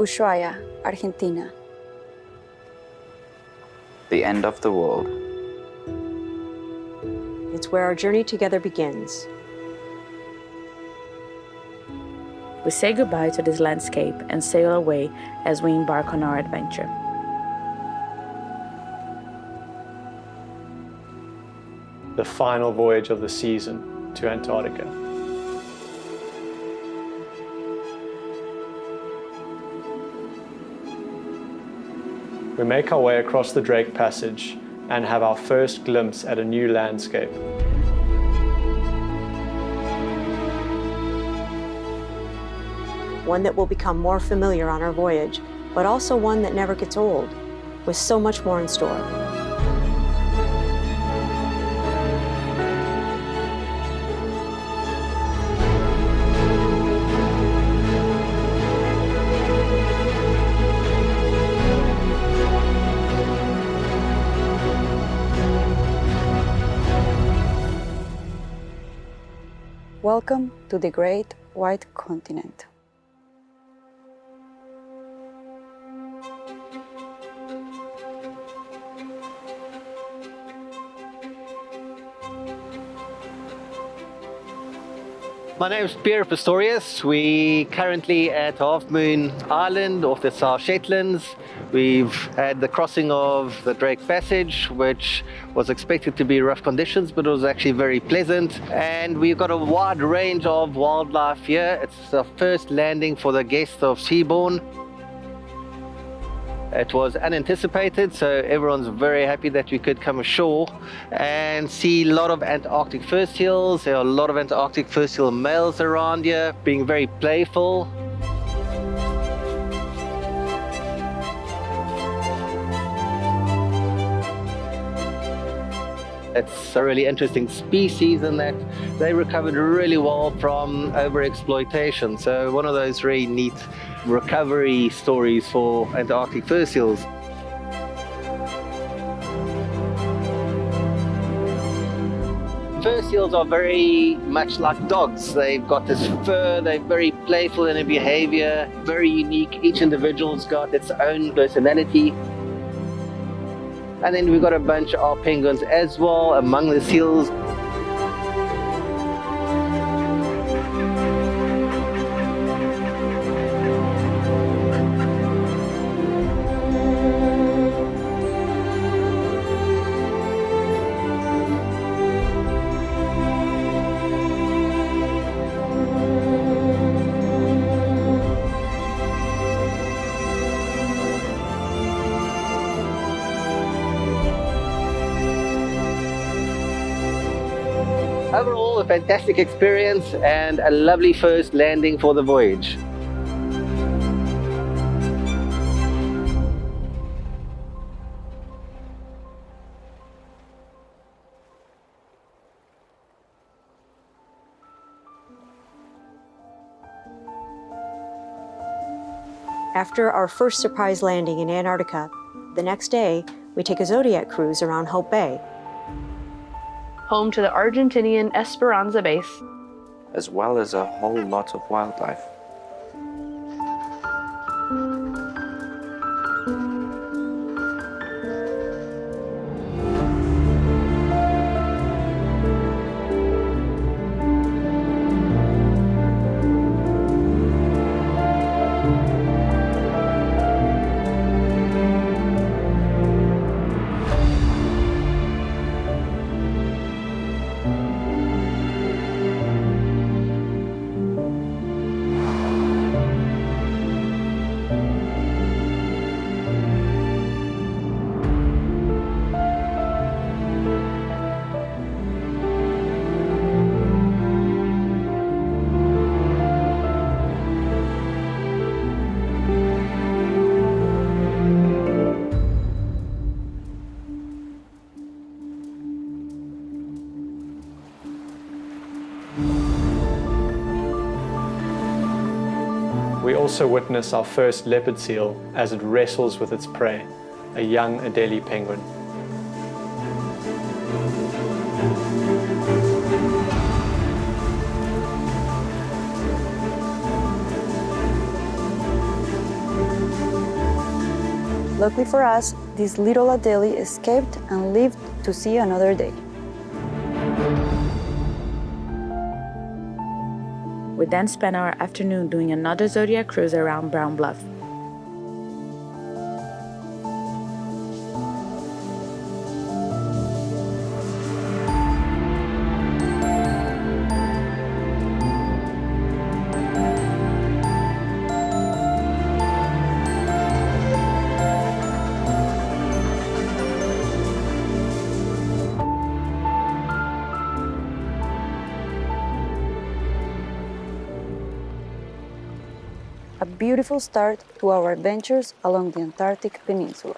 Ushuaia, Argentina. The end of the world. It's where our journey together begins. We say goodbye to this landscape and sail away as we embark on our adventure. The final voyage of the season to Antarctica. We make our way across the Drake Passage and have our first glimpse at a new landscape. One that will become more familiar on our voyage, but also one that never gets old, with so much more in store. Welcome to the Great White Continent. My name is Pierre Pistorius. We currently at Half Moon Island off the South Shetlands. We've had the crossing of the Drake Passage, which was expected to be rough conditions, but it was actually very pleasant. And we've got a wide range of wildlife here. It's the first landing for the guests of Seabourn. It was unanticipated, so everyone's very happy that we could come ashore and see a lot of Antarctic first seals. There are a lot of Antarctic first seal males around here, being very playful. It's a really interesting species in that they recovered really well from overexploitation. So one of those really neat recovery stories for Antarctic fur seals. Fur seals are very much like dogs. They've got this fur, they're very playful in their behavior, very unique. Each individual's got its own personality. And then we've got a bunch of penguins as well among the seals. Overall, a fantastic experience and a lovely first landing for the voyage. After our first surprise landing in Antarctica, the next day, we take a Zodiac cruise around Hope Bay. Home to the Argentinian Esperanza base, as well as a whole lot of wildlife. We also witness our first leopard seal as it wrestles with its prey, a young Adelie penguin. Luckily for us, this little Adélie escaped and lived to see another day. We then spent our afternoon doing another zodiac cruise around Brown Bluff. A beautiful start to our adventures along the Antarctic Peninsula.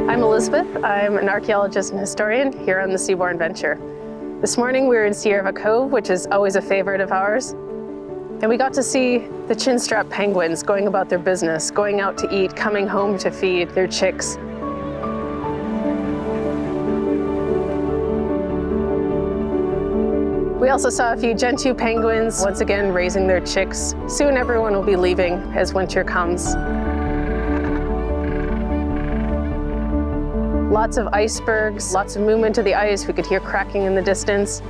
I'm Elizabeth. I'm an archaeologist and historian here on the Seabourn Venture. This morning we were in Sierra Cove, which is always a favorite of ours. And we got to see the chinstrap penguins going about their business, going out to eat, coming home to feed their chicks. We also saw a few gentoo penguins, once again raising their chicks. Soon everyone will be leaving as winter comes. Lots of icebergs, lots of movement of the ice. We could hear cracking in the distance.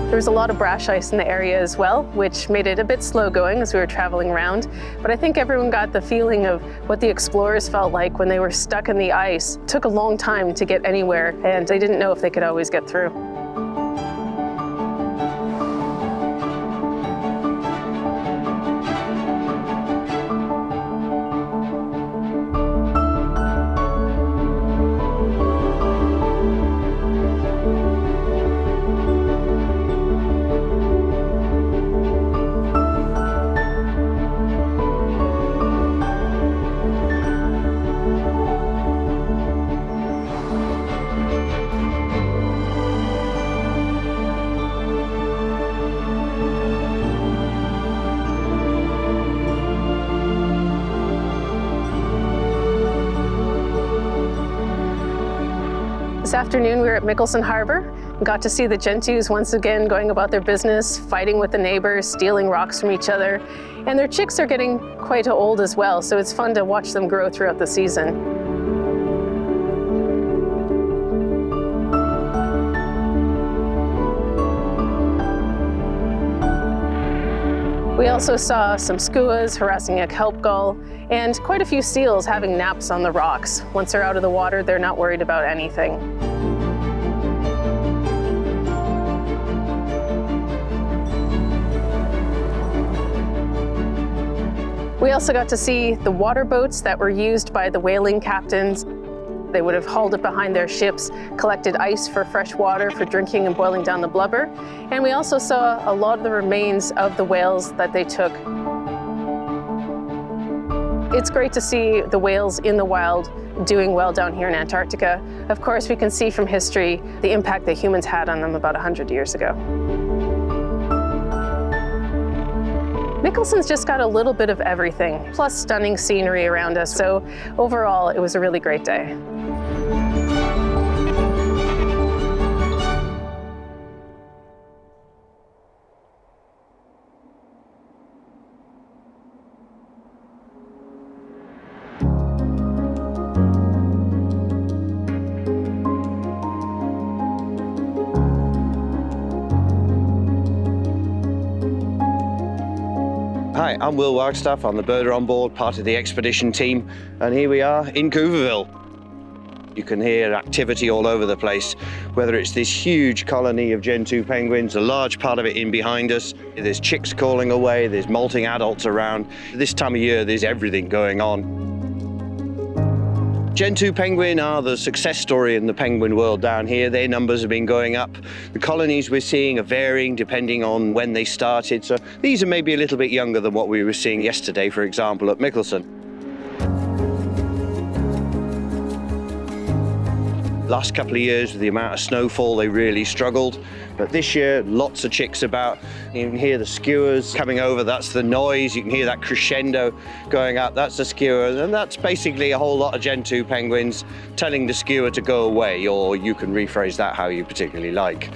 There was a lot of brash ice in the area as well, which made it a bit slow going as we were traveling around. But I think everyone got the feeling of what the explorers felt like when they were stuck in the ice. It took a long time to get anywhere, and they didn't know if they could always get through. This afternoon we were at Mickelson Harbor and got to see the gentoos once again going about their business, fighting with the neighbors, stealing rocks from each other. And their chicks are getting quite old as well, so it's fun to watch them grow throughout the season. We also saw some skuas harassing a kelp gull and quite a few seals having naps on the rocks. Once they're out of the water, they're not worried about anything. We also got to see the water boats that were used by the whaling captains. They would have hauled it behind their ships, collected ice for fresh water for drinking and boiling down the blubber. And we also saw a lot of the remains of the whales that they took. It's great to see the whales in the wild doing well down here in Antarctica. Of course, we can see from history the impact that humans had on them about 100 years ago. Mickelson's just got a little bit of everything, plus stunning scenery around us. So overall, it was a really great day. Hi, I'm Will Wagstaff. I'm the birder on board, part of the expedition team, and here we are in Cooverville. You can hear activity all over the place, whether it's this huge colony of gentoo penguins, a large part of it in behind us. There's chicks calling away, there's molting adults around. This time of year, there's everything going on. Gentoo penguin are the success story in the penguin world down here. Their numbers have been going up. The colonies we're seeing are varying depending on when they started. So these are maybe a little bit younger than what we were seeing yesterday, for example, at Mickelson. Last couple of years, with the amount of snowfall, they really struggled. But this year, lots of chicks about. You can hear the skewers coming over, that's the noise. You can hear that crescendo going up, that's the skewers. And that's basically a whole lot of Gentoo penguins telling the skewer to go away, or you can rephrase that how you particularly like.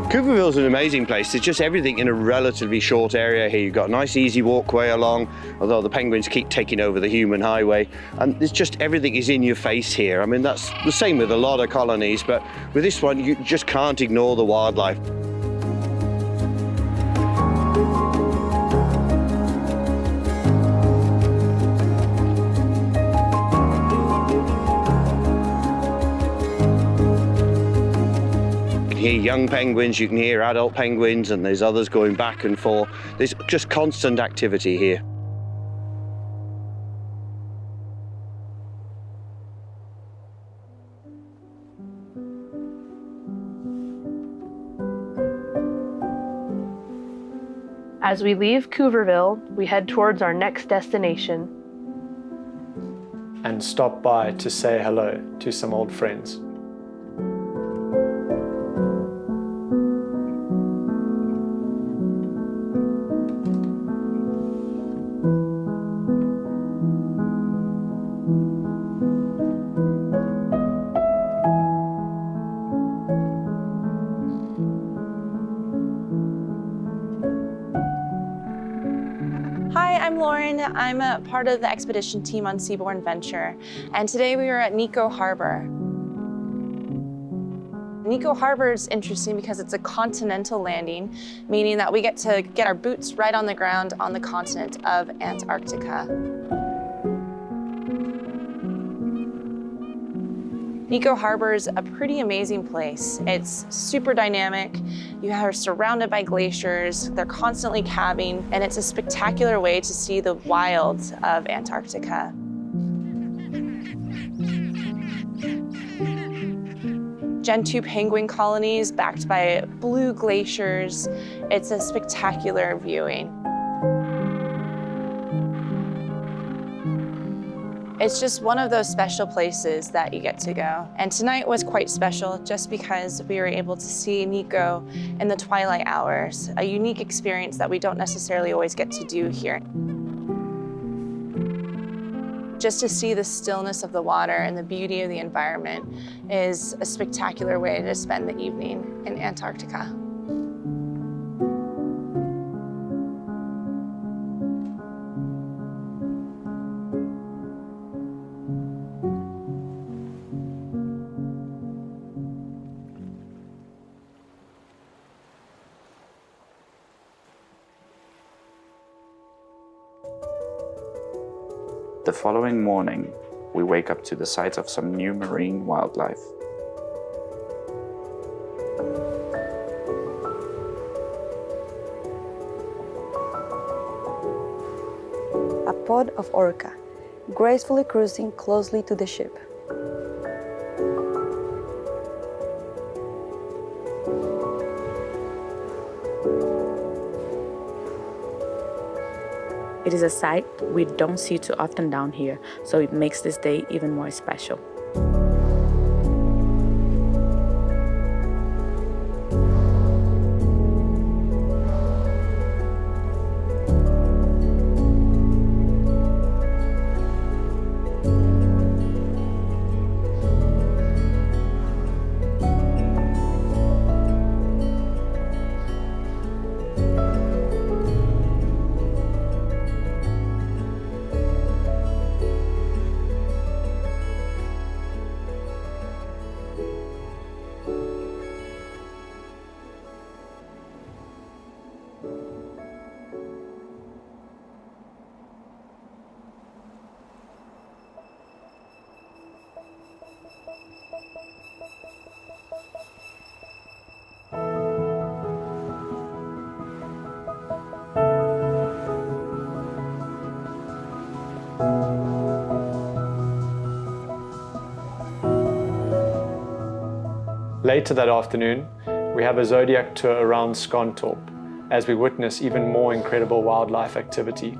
Cooperville's an amazing place. It's just everything in a relatively short area here. You've got a nice easy walkway along, although the penguins keep taking over the human highway. And it's just everything is in your face here. I mean, that's the same with a lot of colonies, but with this one, you just can't ignore the wildlife. You can hear young penguins, you can hear adult penguins, and there's others going back and forth. There's just constant activity here. As we leave Cooverville, we head towards our next destination. And stop by to say hello to some old friends. Hi, I'm Lauren. I'm a part of the expedition team on Seabourn Venture, and today we are at Nico Harbor. Nico Harbor is interesting because it's a continental landing, meaning that we get to get our boots right on the ground on the continent of Antarctica. Nico Harbor is a pretty amazing place. It's super dynamic. You are surrounded by glaciers. They're constantly calving, and it's a spectacular way to see the wilds of Antarctica. Gentoo penguin colonies backed by blue glaciers. It's a spectacular viewing. It's just one of those special places that you get to go. And tonight was quite special just because we were able to see Nico in the twilight hours, a unique experience that we don't necessarily always get to do here. Just to see the stillness of the water and the beauty of the environment is a spectacular way to spend the evening in Antarctica. The following morning, we wake up to the sight of some new marine wildlife. A pod of orca, gracefully cruising closely to the ship. It is a sight we don't see too often down here, so it makes this day even more special. Later that afternoon, we have a zodiac tour around Skontorp as we witness even more incredible wildlife activity.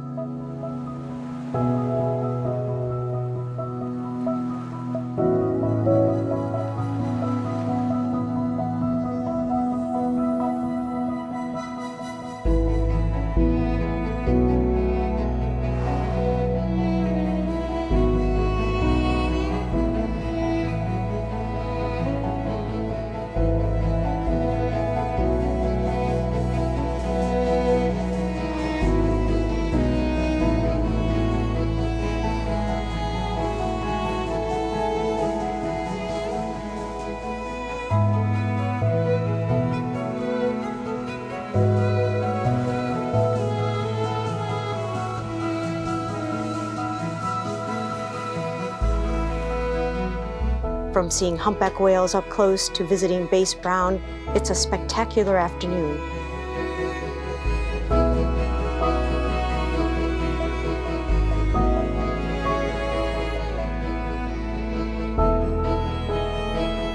From seeing humpback whales up close to visiting Bass Brown, it's a spectacular afternoon.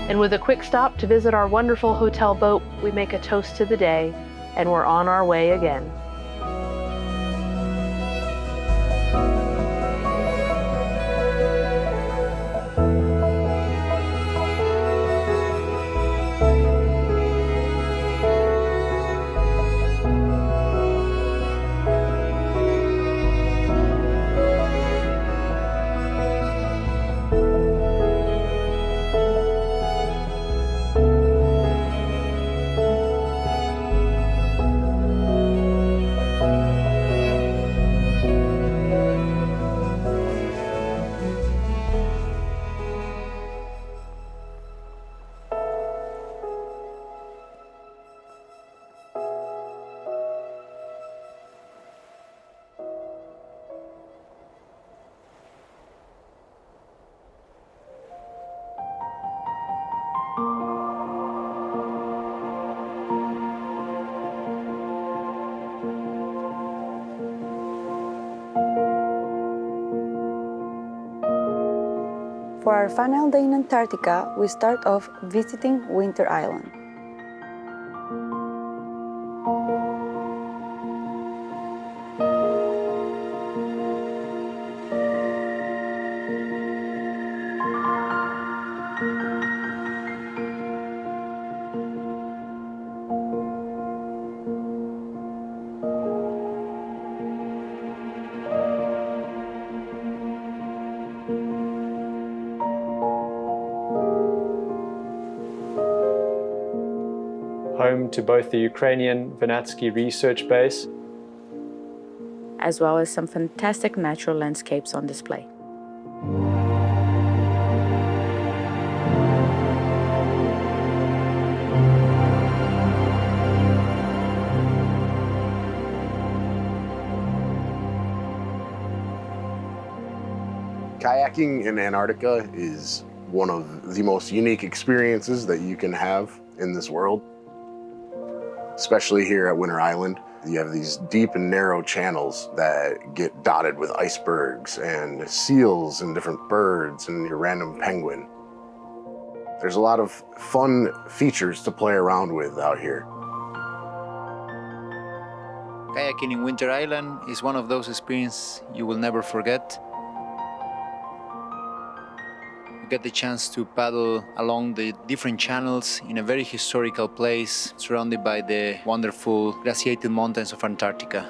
And with a quick stop to visit our wonderful hotel boat, we make a toast to the day, and we're on our way again. For our final day in Antarctica, we start off visiting Winter Island. Home to both the Ukrainian Vernadsky Research Base, as well as some fantastic natural landscapes on display. Kayaking in Antarctica is one of the most unique experiences that you can have in this world. Especially here at Winter Island, you have these deep and narrow channels that get dotted with icebergs and seals and different birds and your random penguin. There's a lot of fun features to play around with out here. Kayaking in Winter Island is one of those experiences you will never forget. Get the chance to paddle along the different channels in a very historical place surrounded by the wonderful glaciated mountains of Antarctica.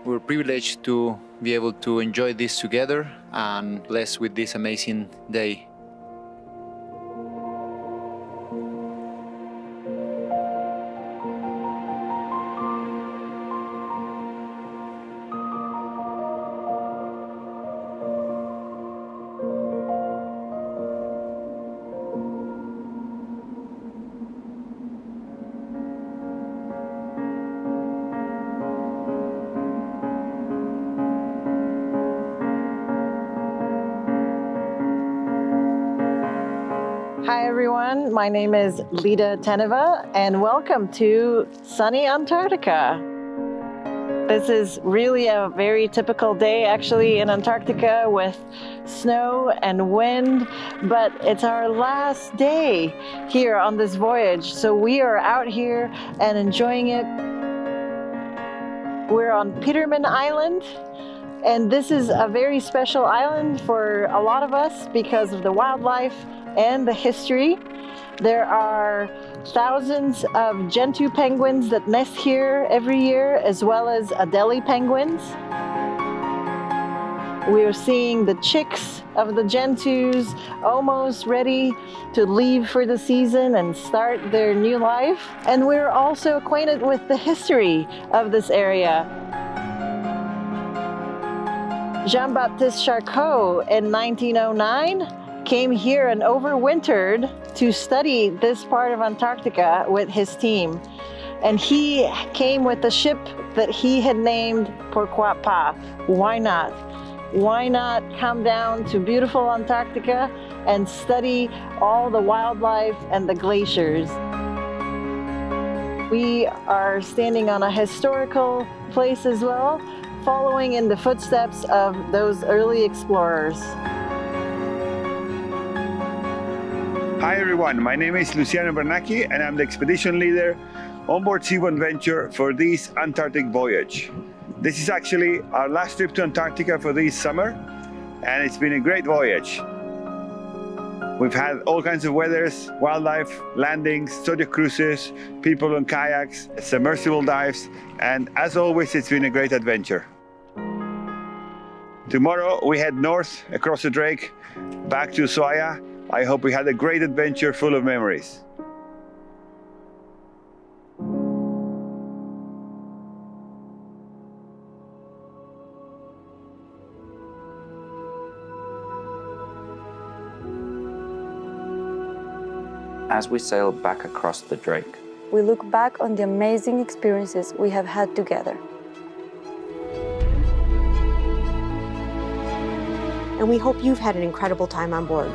We're privileged to be able to enjoy this together and blessed with this amazing day. Hi everyone, my name is Lida Teneva and welcome to sunny Antarctica. This is really a very typical day actually in Antarctica with snow and wind, but it's our last day here on this voyage. So we are out here and enjoying it. We're on Petermann Island, and this is a very special island for a lot of us because of the wildlife and the history. There are thousands of Gentoo penguins that nest here every year, as well as Adelie penguins. We are seeing the chicks of the Gentoos almost ready to leave for the season and start their new life. And we're also acquainted with the history of this area. Jean-Baptiste Charcot in 1909 came here and overwintered to study this part of Antarctica with his team. And he came with a ship that he had named Pourquoi Pas? Why not? why not come down to beautiful Antarctica and study all the wildlife and the glaciers? We are standing on a historical place as well, following in the footsteps of those early explorers. Hi everyone, my name is Luciano Bernacchi and I'm the expedition leader on board Seaborne Venture for this Antarctic voyage. This is actually our last trip to Antarctica for this summer, and it's been a great voyage. We've had all kinds of weathers, wildlife, landings, zodiac cruises, people on kayaks, submersible dives, and as always, it's been a great adventure. Tomorrow, we head north across the Drake, back to Ushuaia. I hope we had a great adventure full of memories. As we sail back across the Drake, We look back on the amazing experiences we have had together. And we hope you've had an incredible time on board.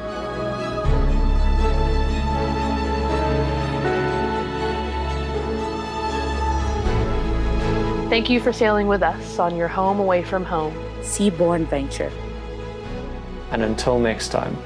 Thank you for sailing with us on your home away from home. Seaborne Venture. And until next time.